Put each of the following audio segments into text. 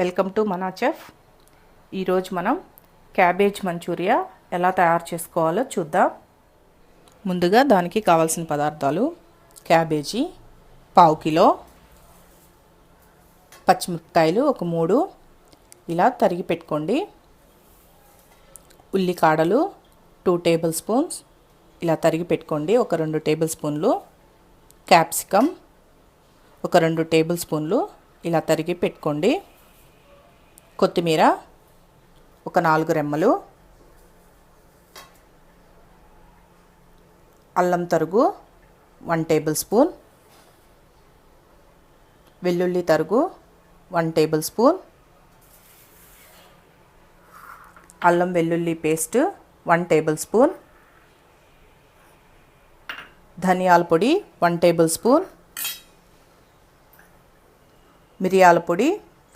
Welcome to మనా chef. ఈరోజు మనం క్యాబేజ్ మంచూరియా ఎలా తయారు చేసుకోవాలో చూద్దాం. ముందుగా దానికి కావాల్సిన పదార్థాలు: క్యాబేజీ పావు కిలో, పచ్చిమిరపకాయలు ఒక 3 ఇలా తరిగి పెట్టుకోండి, ఉల్లికాడలు 2 టేబుల్ స్పూన్స్ ఇలా తరిగి పెట్టుకోండి, ఒక 2 టేబుల్ స్పూన్లు, క్యాప్సికమ్ ఒక 2 టేబుల్ స్పూన్లు ఇలా తరిగి పెట్టుకోండి, కొత్తిమీర ఒక 4 రెమ్మలు, అల్లం తరుగు 1 టేబుల్ స్పూన్, వెల్లుల్లి తరుగు 1 టేబుల్ స్పూన్, అల్లం వెల్లుల్లి పేస్ట్ 1 టేబుల్ స్పూన్, ధనియాల పొడి 1 టేబుల్ స్పూన్, మిరియాల పొడి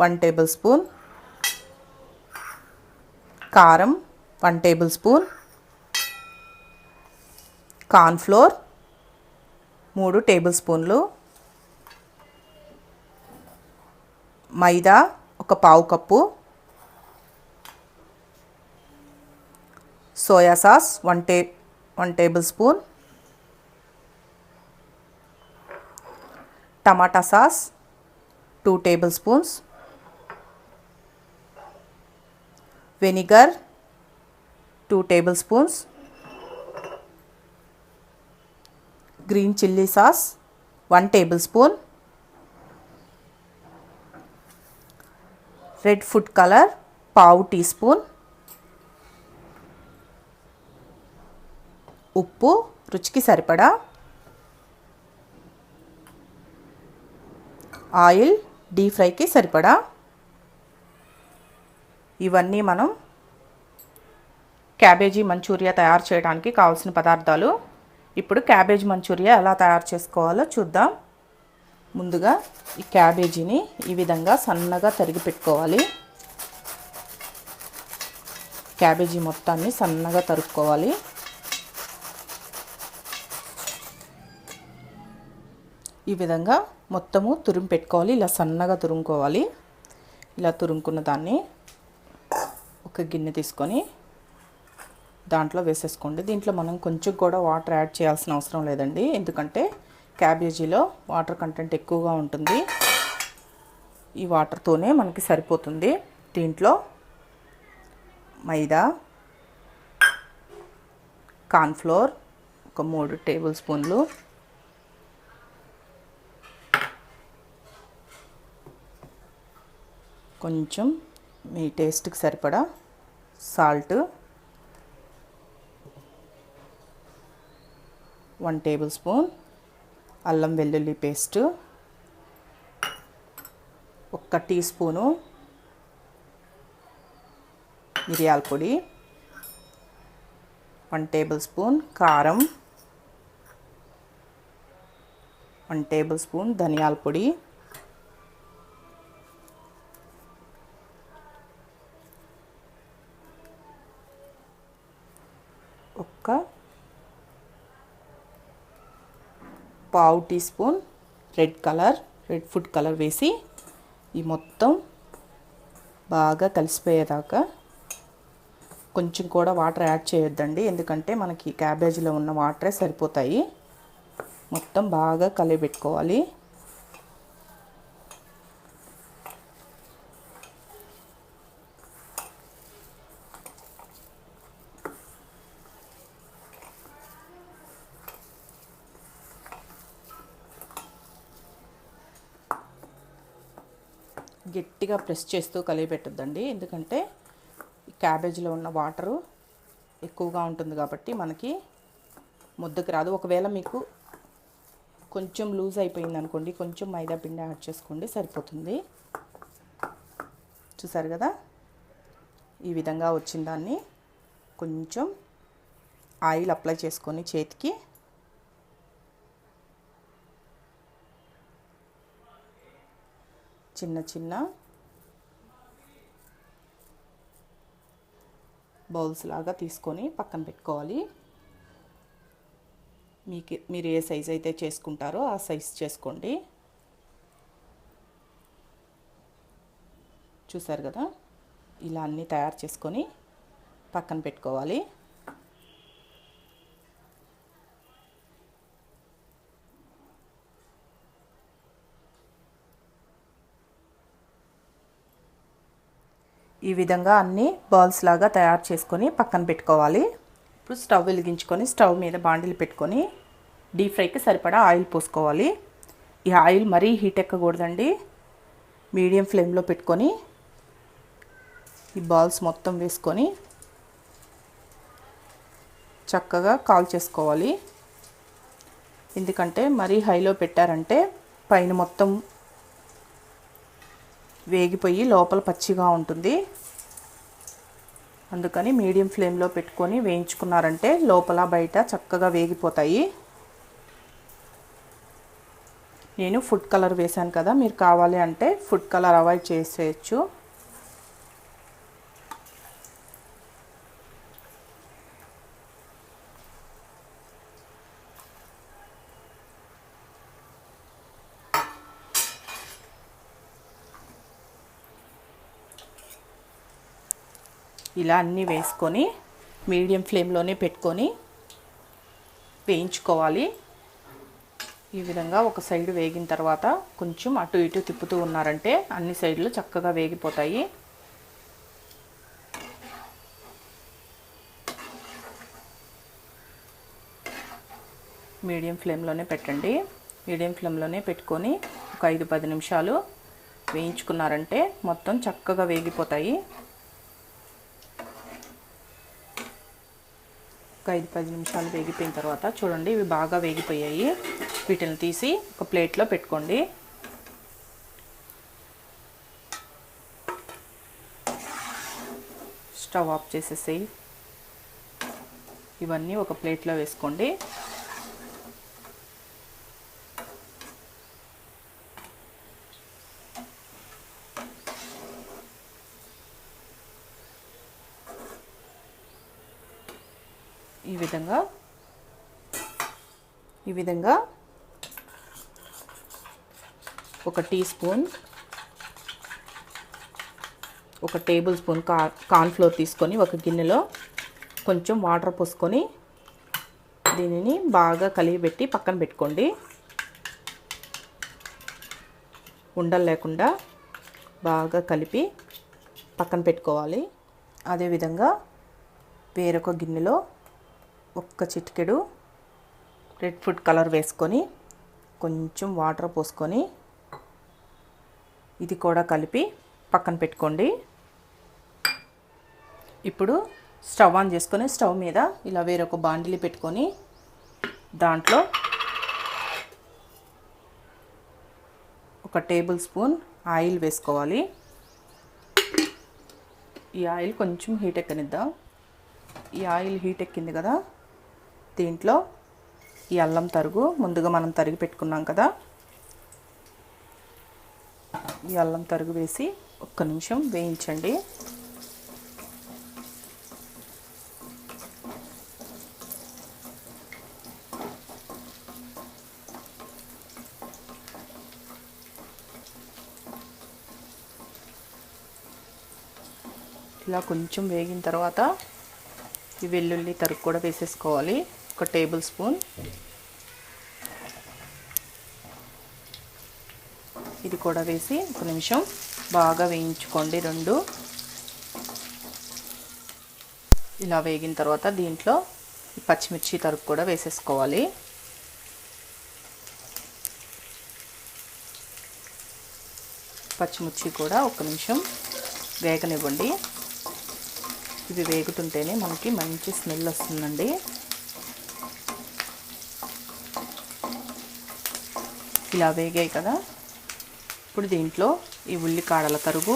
1 టేబుల్ స్పూన్, కారం 1 టేబుల్ స్పూన్, కార్న్ఫ్లోర్ 3 టేబుల్ స్పూన్లు, మైదా ఒక పావు cup, soya sauce 1 table spoon, టమాటా sauce 2 table spoons, vinegar 2 table spoons, green chilli sauce 1 table spoon, red food colour పావు టీ స్పూన్, ఉప్పు రుచికి సరిపడా, ఆయిల్ డీప్ ఫ్రైకి సరిపడా. ఇవన్నీ మనం క్యాబేజీ మంచూరియా తయారు చేయడానికి కావాల్సిన పదార్థాలు. ఇప్పుడు క్యాబేజీ మంచూరియా ఎలా తయారు చేసుకోవాలో చూద్దాం. ముందుగా ఈ క్యాబేజీని ఈ విధంగా సన్నగా తరిగి పెట్టుకోవాలి. క్యాబేజీ మొత్తాన్ని సన్నగా తరుక్కోవాలి. ఈ విధంగా మొత్తము తురిమి పెట్టుకోవాలి. ఇలా సన్నగా తురుముకోవాలి. ఇలా తురుముకున్న దాన్ని ఒక గిన్నె తీసుకొని దాంట్లో వేసేసుకోండి. దీంట్లో మనం కొంచెం కూడా వాటర్ యాడ్ చేయాల్సిన అవసరం లేదండి, ఎందుకంటే క్యాబేజీలో వాటర్ కంటెంట్ ఎక్కువగా ఉంటుంది. ఈ వాటర్తోనే మనకి సరిపోతుంది. దీంట్లో మైదా, కార్న్ఫ్లోర్ ఒక 3 టేబుల్ స్పూన్లు, కొంచెం మీ టేస్ట్కి సరిపడా సాల్ట్ 1 టేబుల్ స్పూన్, అల్లం వెల్లుల్లి పేస్ట్ 1 టీ స్పూను, మిరియాల పొడి 1 టేబుల్ స్పూన్, కారం 1 టేబుల్ స్పూన్, ధనియాల పొడి, ఒక పావు teaspoon red food colour వేసి ఈ మొత్తం బాగా కలిసిపోయేదాకా, కొంచెం కూడా వాటర్ యాడ్ చేయొద్దండి, ఎందుకంటే మనకి క్యాబేజీలో ఉన్న వాటరే సరిపోతాయి. మొత్తం బాగా కలిపెట్టుకోవాలి. గట్టిగా ప్రెస్ చేస్తూ కలిపెట్టొద్దండి, ఎందుకంటే క్యాబేజీలో ఉన్న వాటరు ఎక్కువగా ఉంటుంది కాబట్టి మనకి ముద్దకు రాదు. ఒకవేళ మీకు కొంచెం లూజ్ అయిపోయింది అనుకోండి, కొంచెం మైదా పిండి యాడ్ చేసుకోండి, సరిపోతుంది. చూసారు కదా, ఈ విధంగా వచ్చిన దాన్ని కొంచెం ఆయిల్ అప్లై చేసుకొని చేతికి చిన్న చిన్న బౌల్స్ లాగా తీసుకొని పక్కన పెట్టుకోవాలి. మీరు ఏ సైజ్ అయితే చేసుకుంటారో ఆ సైజ్ చేసుకోండి. చూసారు కదా, ఇలా అన్నీ తయారు చేసుకొని పక్కన పెట్టుకోవాలి. ఈ విధంగా అన్ని బాల్స్ లాగా తయారు చేసుకొని పక్కన పెట్టుకోవాలి. ఇప్పుడు స్టవ్ వెలిగించుకొని స్టవ్ మీద బాండిల్ పెట్టుకొని డీప్ ఫ్రైకి సరిపడా ఆయిల్ పోసుకోవాలి. ఈ ఆయిల్ మరీ హీట్ ఎక్కకూడదండి. మీడియం ఫ్లేమ్లో పెట్టుకొని ఈ బాల్స్ మొత్తం వేసుకొని చక్కగా కాల్ చేసుకోవాలి. ఎందుకంటే మరీ హైలో పెట్టారంటే పైన మొత్తం వేగిపోయి లోపల పచ్చిగా ఉంటుంది. అందుకని మీడియం ఫ్లేమ్లో పెట్టుకొని వేయించుకున్నారంటే లోపల బయట చక్కగా వేగిపోతాయి. నేను ఫుడ్ కలర్ వేసాను కదా, మీరు కావాలి అంటే ఫుడ్ కలర్ అవాయిడ్ చేసేయచ్చు. ఇలా అన్నీ వేసుకొని మీడియం ఫ్లేమ్లోనే పెట్టుకొని వేయించుకోవాలి. ఈ విధంగా ఒక సైడ్ వేగిన తర్వాత కొంచెం అటు ఇటు తిప్పుతూ ఉన్నారంటే అన్ని సైడ్లు చక్కగా వేగిపోతాయి. మీడియం ఫ్లేమ్లోనే పెట్టండి. మీడియం ఫ్లేమ్లోనే పెట్టుకొని ఒక 5-10 నిమిషాలు వేయించుకున్నారంటే మొత్తం చక్కగా వేగిపోతాయి. ఒక 5-10 నిమిషాలు వేగిపోయిన తర్వాత చూడండి, ఇవి బాగా వేగిపోయాయి. వీటిని తీసి ఒక ప్లేట్లో పెట్టుకోండి. స్టవ్ ఆఫ్ చేసేసి ఇవన్నీ ఒక ప్లేట్లో వేసుకోండి. ఈ విధంగా ఒక టీ స్పూన్, ఒక టేబుల్ స్పూన్ కార్న్ఫ్లోర్ తీసుకొని ఒక గిన్నెలో కొంచెం వాటర్ పోసుకొని దీనిని బాగా కలియబెట్టి పక్కన పెట్టుకోండి. ఉండలు లేకుండా బాగా కలిపి పక్కన పెట్టుకోవాలి. అదేవిధంగా వేరొక గిన్నెలో ఒక్క చిటికెడు రెడ్ ఫుడ్ కలర్ వేసుకొని కొంచెం వాటర్ పోసుకొని ఇది కూడా కలిపి పక్కన పెట్టుకోండి. ఇప్పుడు స్టవ్ ఆన్ చేసుకొని స్టవ్ మీద ఇలా వేరొక బాండిలి పెట్టుకొని దాంట్లో ఒక టేబుల్ స్పూన్ ఆయిల్ వేసుకోవాలి. ఈ ఆయిల్ కొంచెం హీట్ ఎక్కనిద్దాం. ఈ ఆయిల్ హీట్ ఎక్కింది కదా, దీంట్లో ఈ అల్లం తరుగు ముందుగా మనం తరిగి పెట్టుకున్నాం కదా, ఈ అల్లం తరుగు వేసి ఒక్క నిమిషం వేయించండి. ఇలా కొంచెం వేగిన తర్వాత ఈ వెల్లుల్లి తరుగు కూడా వేసేసుకోవాలి. ఒక టేబుల్ స్పూన్. ఇది కూడా వేసి ఒక నిమిషం బాగా వేయించుకోండి. రెండు ఇలా వేగిన తర్వాత దీంట్లో పచ్చిమిర్చి తరుగు కూడా వేసేసుకోవాలి. పచ్చిమిర్చి కూడా ఒక నిమిషం వేగనివ్వండి. ఇవి వేగుతుంటేనే మనకి మంచి స్మెల్ వస్తుందండి. ఇలా వేగాయి కదా, ఇప్పుడు దీంట్లో ఈ ఉల్లికాడల తరుగు,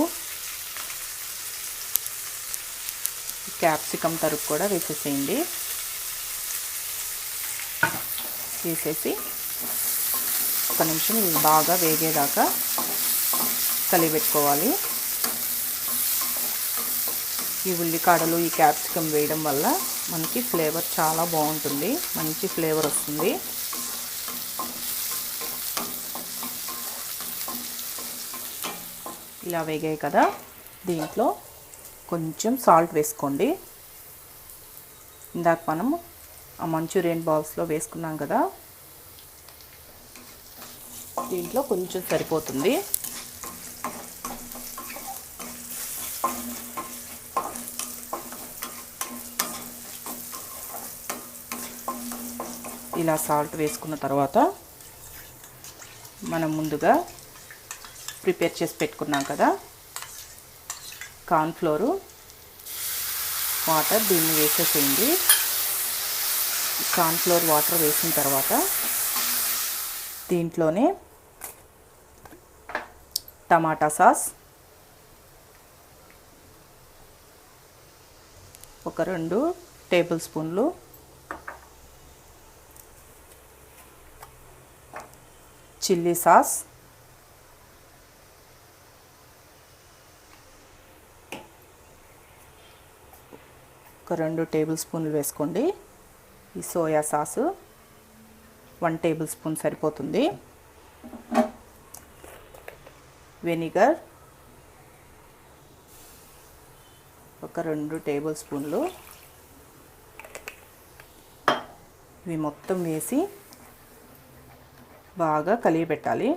క్యాప్సికమ్ తరుగు కూడా వేసేసేయండి. వేసేసి ఒక నిమిషం ఇవి బాగా వేగేదాకా కలిపెట్టుకోవాలి. ఈ ఉల్లికాడలు ఈ క్యాప్సికమ్ వేయడం వల్ల మనకి ఫ్లేవర్ చాలా బాగుంటుంది, మంచి ఫ్లేవర్ వస్తుంది. ఇలా వేగాయి కదా, దీంట్లో కొంచెం సాల్ట్ వేసుకోండి. ఇందాక మనం ఆ మంచూరియన్ బాల్స్లో వేసుకున్నాం కదా, దీంట్లో కొంచెం సరిపోతుంది. ఇలా సాల్ట్ వేసుకున్న తర్వాత మనం ముందుగా ప్రిపేర్ చేసి పెట్టుకున్నాం కదా కార్న్ఫ్లోరు, వాటర్ దీన్ని వేసేసేయండి. కార్న్ఫ్లోర్ వాటర్ వేసిన తర్వాత దీంట్లోనే టమాటా సాస్ ఒక 2 టేబుల్ స్పూన్లు, చిల్లీ సాస్ ఒక 2 టేబుల్ స్పూన్లు వేసుకోండి. ఈ సోయా సాసు 1 టేబుల్ స్పూన్ సరిపోతుంది. వెనిగర్ ఒక 2 టేబుల్ స్పూన్లు. ఇవి మొత్తం వేసి బాగా కలియబెట్టాలి.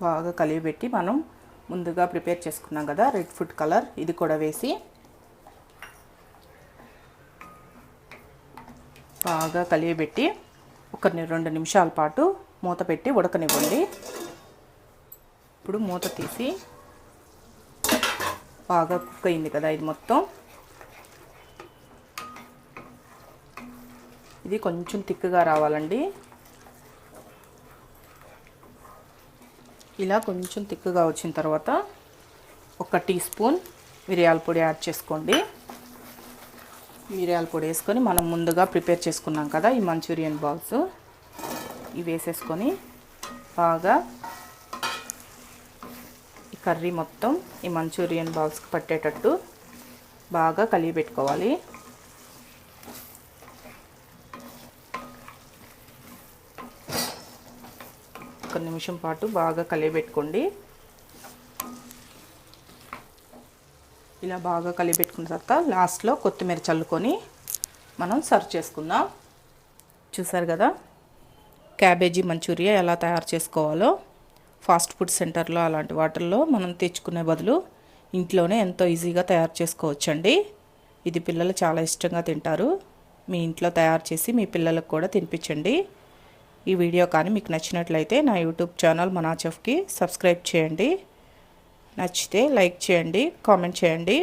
బాగా కలియబెట్టి మనం ముందుగా ప్రిపేర్ చేసుకున్నాం కదా రెడ్ ఫుడ్ కలర్, ఇది కూడా వేసి బాగా కలియబెట్టి ఒక 2 నిమిషాల పాటు మూత పెట్టి ఉడకనివ్వండి. ఇప్పుడు మూత తీసి బాగా కుక్ అయింది కదా ఇది మొత్తం. ఇది కొంచెం థిక్గా రావాలండి. ఇలా కొంచెం థిక్గా వచ్చిన తర్వాత 1 టీ స్పూన్ మిరియాల పొడి యాడ్ చేసుకోండి. మిరియాల పొడి వేసుకొని మనం ముందుగా ప్రిపేర్ చేసుకున్నాం కదా ఈ మంచూరియన్ బాల్స్, ఇవి వేసేసుకొని బాగా ఈ కర్రీ మొత్తం ఈ మంచూరియన్ బాల్స్కి పట్టేటట్టు బాగా కలియబెట్టుకోవాలి. ఒక నిమిషం పాటు బాగా కలియబెట్టుకోండి. ఇలా బాగా కలియబెట్టుకున్న తర్వాత లాస్ట్లో కొత్తిమీర చల్లుకొని మనం సర్వ్ చేసుకుందాం. చూసారు కదా క్యాబేజీ మంచూరియా ఎలా తయారు చేసుకోవాలో. ఫాస్ట్ ఫుడ్ సెంటర్లో అలాంటి వాటిల్లో మనం తెచ్చుకునే బదులు ఇంట్లోనే ఎంతో ఈజీగా తయారు చేసుకోవచ్చండి. ఇది పిల్లలు చాలా ఇష్టంగా తింటారు. మీ ఇంట్లో తయారు చేసి మీ పిల్లలకు కూడా తినిపించండి. ఈ వీడియో కానీ మీకు నచ్చినట్లయితే నా యూట్యూబ్ ఛానల్ మనా చెఫ్కి సబ్స్క్రైబ్ చేయండి. నచ్చితే లైక్ చేయండి, కామెంట్ చేయండి.